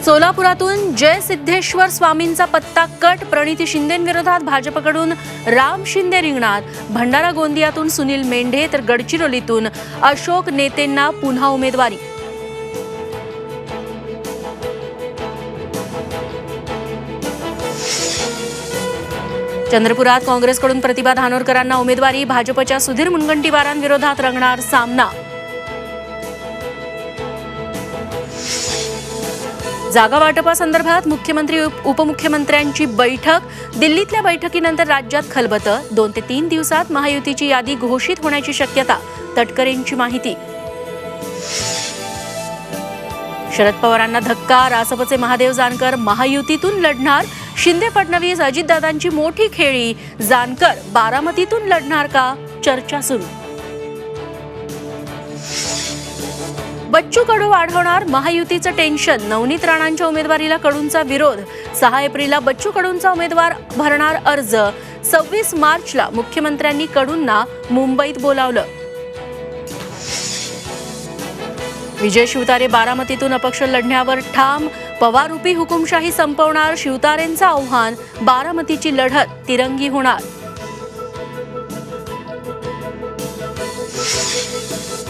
सोलापुरातून जय सिद्धेश्वर स्वामींचा पत्ता कट. प्रणिती शिंदेंविरोधात भाजपकडून राम शिंदे रिंगणात. भंडारा गोंदियातून सुनील मेंढे तर गडचिरोलीतून अशोक नेतेंना पुन्हा उमेदवारी. चंद्रपुरात काँग्रेसकडून प्रतिभा धानोरकरांना उमेदवारी. भाजपच्या सुधीर मुनगंटीवारांविरोधात रंगणार सामना. जागा वाटपासंदर्भात मुख्यमंत्री उपमुख्यमंत्र्यांची बैठक. दिल्लीतल्या बैठकीनंतर राज्यात खलबतं. 2 ते 3 दिवसात महायुतीची यादी घोषित होण्याची शक्यता. तटकरेंची माहिती. शरद पवारांना धक्का. रासपचे महादेव जानकर महायुतीतून लढणार. शिंदे फडणवीस अजितदादांची मोठी खेळी. जानकर बारामतीतून लढणार का? चर्चा सुरू. बच्चू कडू वाढवणार महायुतीचं टेन्शन. नवनीत राणांच्या उमेदवारीला कडूंचा विरोध. 6 एप्रिलला बच्चू कडूंचा उमेदवार भरणार अर्ज. 26 मार्चला मुख्यमंत्र्यांनी कडूंना मुंबईत बोलावलं. विजय शिवतारे बारामतीतून अपक्ष लढण्यावर ठाम. पवाररूपी हुकुमशाही संपवणार शिवतारेंचं आव्हान. बारामतीची लढत तिरंगी होणार.